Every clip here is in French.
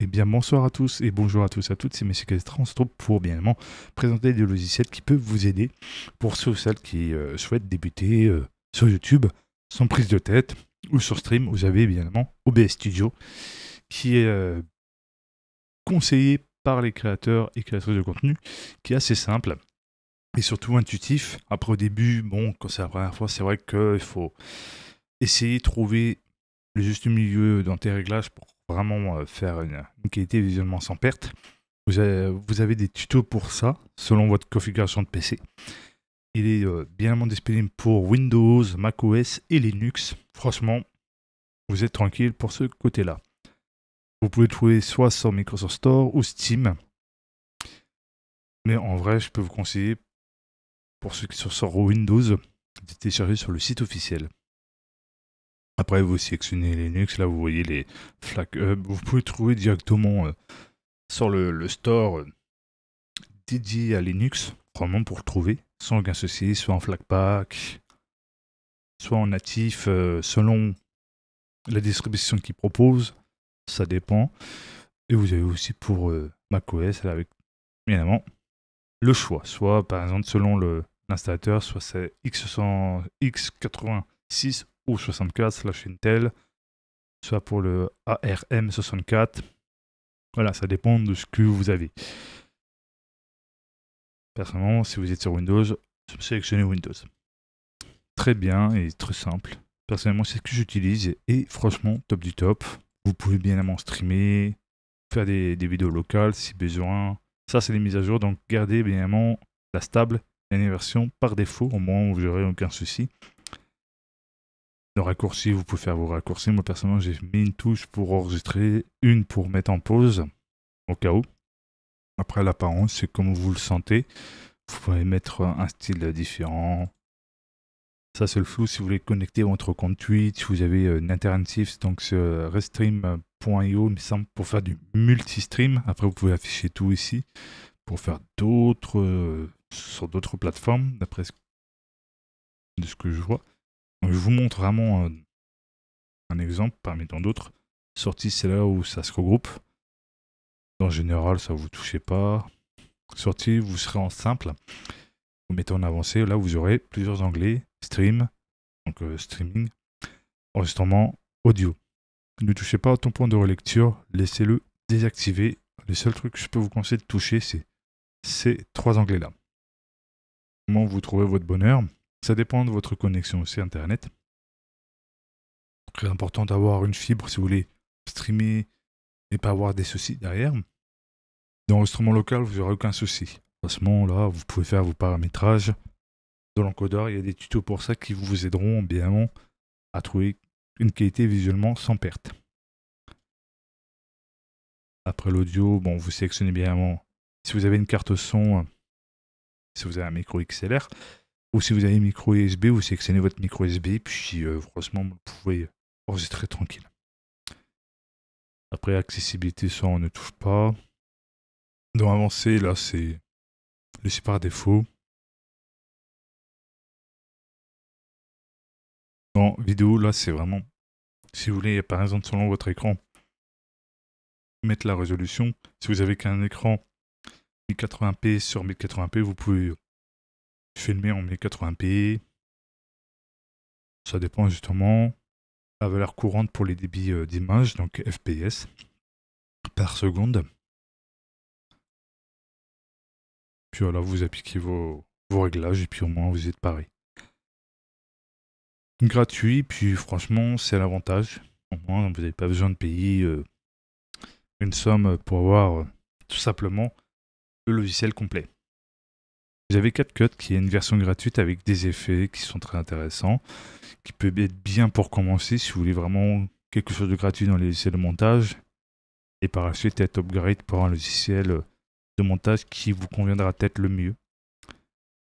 Eh bien, bonsoir à tous et bonjour à tous et à toutes, c'est Monsieur Castra. On se trouve pour bien évidemment présenter des logiciels qui peuvent vous aider pour ceux ou celles qui souhaitent débuter sur YouTube sans prise de tête ou sur stream. Vous avez bien évidemment OBS Studio qui est conseillé par les créateurs et créatrices de contenu, qui est assez simple et surtout intuitif. Après, au début, bon, quand c'est la première fois, c'est vrai qu'il faut essayer de trouver le juste milieu dans tes réglages pour vraiment faire une qualité visuellement sans perte. Vous avez des tutos pour ça, selon votre configuration de PC. Il est bien disponible pour Windows, macOS et Linux. Franchement, vous êtes tranquille pour ce côté-là. Vous pouvez le trouver soit sur Microsoft Store ou Steam. Mais en vrai, je peux vous conseiller, pour ceux qui sont sur Windows, de télécharger sur le site officiel. Après, vous sélectionnez Linux, là vous voyez les Flag Hub. Vous pouvez trouver directement sur le store dédié à Linux, vraiment pour le trouver, sans aucun souci, soit en Flatpak, soit en natif, selon la distribution qu'ils proposent, ça dépend. Et vous avez aussi pour macOS, avec évidemment le choix, soit par exemple selon l'installateur, soit c'est x86 ou 64/Intel, soit pour le ARM64. Voilà, ça dépend de ce que vous avez. Personnellement, si vous êtes sur Windows, sélectionnez Windows. Très bien et très simple. Personnellement, c'est ce que j'utilise et franchement, top du top. Vous pouvez bien évidemment streamer, faire des vidéos locales si besoin. Ça, c'est les mises à jour, donc gardez bien évidemment la stable dernière version par défaut, au moins vous n'aurez aucun souci. Le raccourci, vous pouvez faire vos raccourcis. Moi, personnellement, j'ai mis une touche pour enregistrer, une pour mettre en pause, au cas où. Après, l'apparence, c'est comme vous le sentez. Vous pouvez mettre un style différent. Ça, c'est le flou. Si vous voulez connecter votre compte Twitch, vous avez une alternative, donc restream.io, il me semble, pour faire du multi-stream. Après, vous pouvez afficher tout ici pour faire d'autres sur d'autres plateformes, d'après ce que je vois. Donc, je vous montre vraiment un exemple parmi tant d'autres. Sortie, c'est là où ça se regroupe. En général, ça vous touchez pas. Sortie, vous serez en simple. Vous mettez en avancé. Là, vous aurez plusieurs onglets. Stream, donc streaming, enregistrement, audio. Ne touchez pas au tampon de relecture. Laissez-le désactiver. Le seul truc que je peux vous conseiller de toucher, c'est ces trois onglets-là. Comment vous trouvez votre bonheur? Ça dépend de votre connexion aussi Internet. Très important d'avoir une fibre si vous voulez streamer et pas avoir des soucis derrière. Dans l'enregistrement local, vous n'aurez aucun souci. À ce moment-là, vous pouvez faire vos paramétrages. Dans l'encodeur, il y a des tutos pour ça qui vous aideront bien à trouver une qualité visuellement sans perte. Après l'audio, bon, vous sélectionnez bien si vous avez une carte son, si vous avez un micro XLR, ou si vous avez un micro USB, vous sélectionnez votre micro USB, puis franchement, vous pouvez enregistrer tranquille. Après, accessibilité, ça, on ne touche pas. Dans avancé, là, c'est par défaut. Dans vidéo, là, c'est vraiment, si vous voulez, par exemple, selon votre écran, mettre la résolution. Si vous avez qu'un écran 1080p sur 1080p, vous pouvez filmer en 1080p. Ça dépend justement la valeur courante pour les débits d'image, donc FPS par seconde. Puis voilà, vous appliquez vos réglages et puis au moins vous êtes pareil. Gratuit, puis franchement, c'est l'avantage. Au moins, vous n'avez pas besoin de payer une somme pour avoir tout simplement le logiciel complet. Vous avez CapCut qui est une version gratuite avec des effets qui sont très intéressants, qui peut être bien pour commencer si vous voulez vraiment quelque chose de gratuit dans les logiciels de montage, et par la suite être upgrade pour un logiciel de montage qui vous conviendra peut-être le mieux.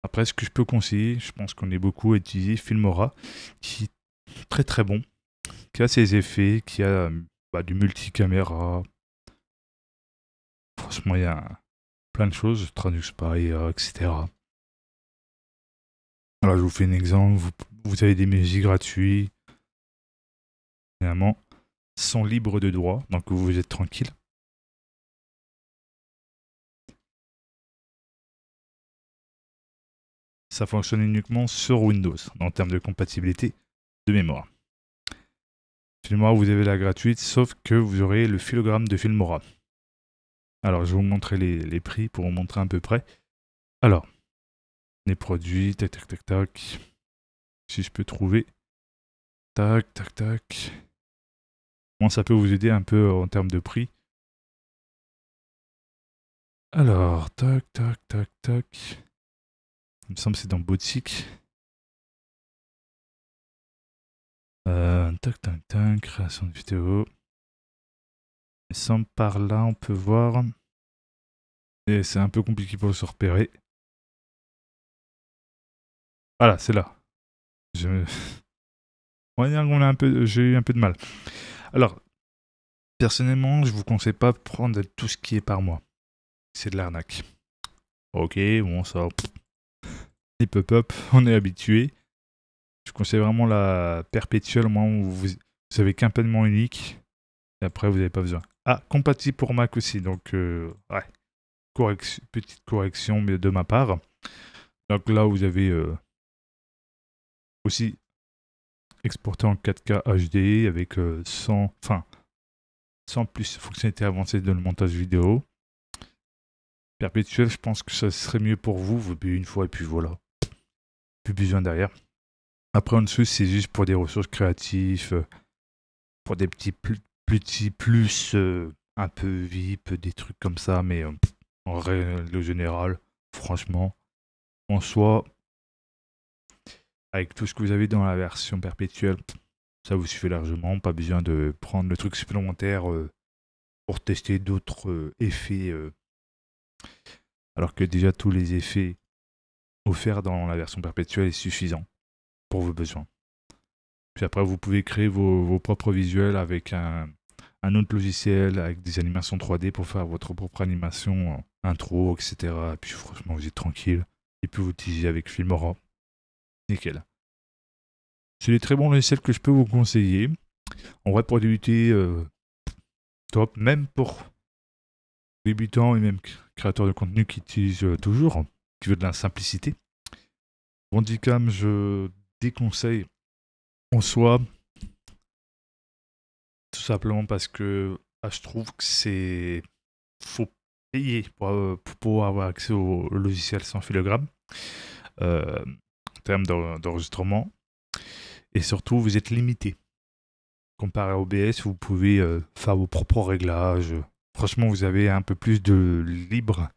Après, ce que je peux conseiller, je pense qu'on est beaucoup à utiliser Filmora, qui est très très bon, qui a ses effets, qui a du multicaméra. Franchement, il y a plein de choses, Traduce par IA, etc. Alors, je vous fais un exemple, vous avez des musiques gratuites, évidemment, sont libres de droit, donc vous êtes tranquille. ça fonctionne uniquement sur Windows en termes de compatibilité de mémoire. Filmora, vous avez la gratuite, sauf que vous aurez le filogramme de Filmora. Alors, je vais vous montrer les prix pour vous montrer à peu près. Alors, les produits, tac, tac, tac, tac. Si je peux trouver. Tac, tac, tac. Bon, ça peut vous aider un peu en termes de prix. Alors, tac, tac, tac, tac. Il me semble que c'est dans Boutique. Tac, tac, tac. Création de vidéo. Il me semble par là, on peut voir. Et c'est un peu compliqué pour se repérer. Voilà, c'est là. On va dire qu'on j'ai eu un peu de mal. Alors, personnellement, je vous conseille pas de prendre tout ce qui est par mois. C'est de l'arnaque. Ok, bon, ça. Les pop-up, on est habitué. Je conseille vraiment la perpétuelle, au moins où vous avez qu'un paiement unique. Et après, vous n'avez pas besoin. Ah, compatible pour Mac aussi. Donc, ouais. Petite correction de ma part. Donc là, vous avez aussi exporté en 4K HD avec 100 plus fonctionnalités avancées de le montage vidéo. Perpétuel, je pense que ça serait mieux pour vous. Vous payez une fois et puis voilà. Plus besoin derrière. Après, en dessous, c'est juste pour des ressources créatives, pour des petits plus un peu VIP, des trucs comme ça, mais en règle générale, franchement, en soi, avec tout ce que vous avez dans la version perpétuelle, ça vous suffit largement. Pas besoin de prendre le truc supplémentaire pour tester d'autres effets, alors que déjà tous les effets offerts dans la version perpétuelle est suffisant pour vos besoins. Puis après, vous pouvez créer vos propres visuels avec un autre logiciel, avec des animations 3D pour faire votre propre animation, intro, etc. Et puis franchement, vous êtes tranquille. Et puis vous utilisez avec Filmora. Nickel. C'est des très bons logiciels que je peux vous conseiller. En vrai, pour débuter, top. Même pour débutants et même créateurs de contenu qui utilisent toujours, qui veut de la simplicité. Bandicam, je déconseille en soi, tout simplement parce que je trouve que c'est faut payer pour pouvoir avoir accès au logiciel sans filogramme en termes d'enregistrement, et surtout vous êtes limité comparé à OBS. Vous pouvez faire vos propres réglages. Franchement, vous avez un peu plus de libre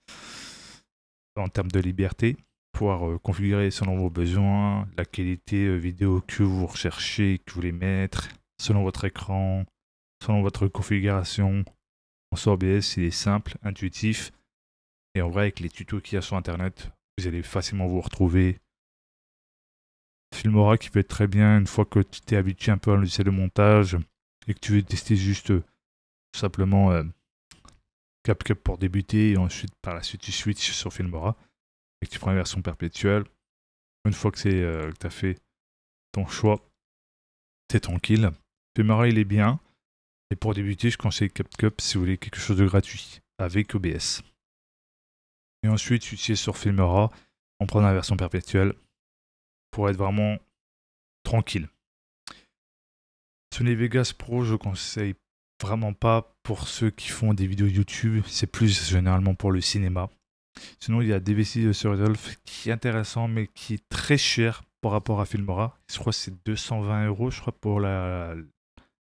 en termes de liberté, pouvoir configurer selon vos besoins, la qualité vidéo que vous recherchez, que vous voulez mettre, selon votre écran, selon votre configuration. En soi, OBS, il est simple, intuitif, et en vrai, avec les tutos qu'il y a sur Internet, vous allez facilement vous retrouver. Filmora qui peut être très bien une fois que tu t'es habitué un peu à un logiciel de montage et que tu veux tester juste tout simplement CapCut pour débuter, et ensuite par la suite tu switches sur Filmora et que tu prends la version perpétuelle. Une fois que tu as fait ton choix, t'es tranquille. Filmora il est bien, et pour débuter je conseille CapCut si vous voulez quelque chose de gratuit avec OBS. Et ensuite switcher sur Filmora en prenant la version perpétuelle pour être vraiment tranquille. Sony Vegas Pro, je conseille vraiment pas pour ceux qui font des vidéos YouTube, c'est plus généralement pour le cinéma. Sinon, il y a DVC de Resolve qui est intéressant, mais qui est très cher par rapport à Filmora. Je crois que c'est 220 €, je crois, pour la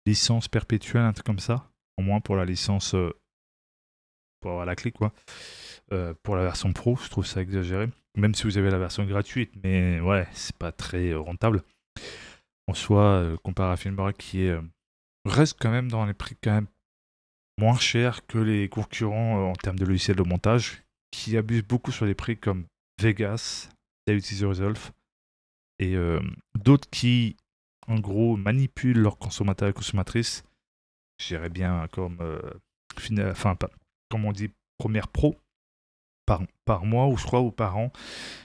licence perpétuelle, un truc comme ça. Au moins pour la licence, pour avoir la clé, quoi. Pour la version pro, je trouve ça exagéré. Même si vous avez la version gratuite, mais ouais, c'est pas très rentable. En soi, comparé à Filmora qui reste quand même dans les prix quand même moins chers que les concurrents en termes de logiciels de montage, qui abusent beaucoup sur des prix comme Vegas, DaVinci Resolve, et d'autres qui, en gros, manipulent leurs consommateurs et consommatrices. Je dirais bien comme, comme on dit, Premiere Pro, par mois, ou je crois, ou par an.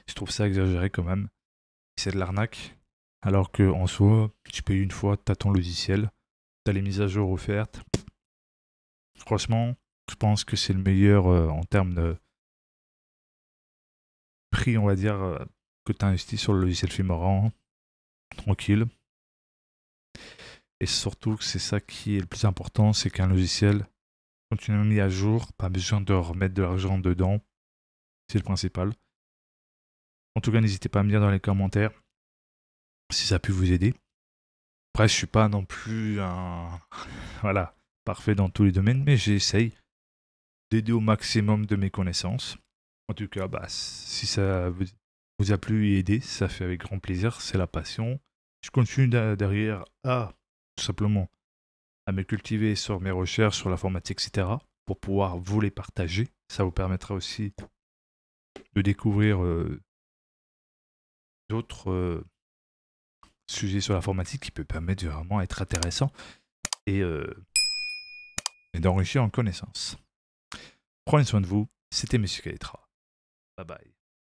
Je trouve ça exagéré quand même. C'est de l'arnaque. Alors que en soi, tu payes une fois, tu as ton logiciel, tu as les mises à jour offertes. Franchement, je pense que c'est le meilleur en termes de prix, on va dire, que tu investis sur le logiciel Filmora, tranquille. Et surtout, c'est ça qui est le plus important, c'est qu'un logiciel, quand tu l'as mis à jour, pas besoin de remettre de l'argent dedans. C'est le principal. En tout cas, n'hésitez pas à me dire dans les commentaires si ça a pu vous aider. Après, je suis pas non plus un voilà, parfait dans tous les domaines, mais j'essaye d'aider au maximum de mes connaissances. En tout cas, si ça vous a plu et aidé, ça fait avec grand plaisir, c'est la passion. Je continue derrière à tout simplement à me cultiver sur mes recherches, sur l'informatique, etc. pour pouvoir vous les partager. Ça vous permettra aussi de découvrir d'autres sujets sur l'informatique qui peut permettre de vraiment être intéressant et d'enrichir en connaissances. Prenez soin de vous, c'était Monsieur Kalitra. Bye bye.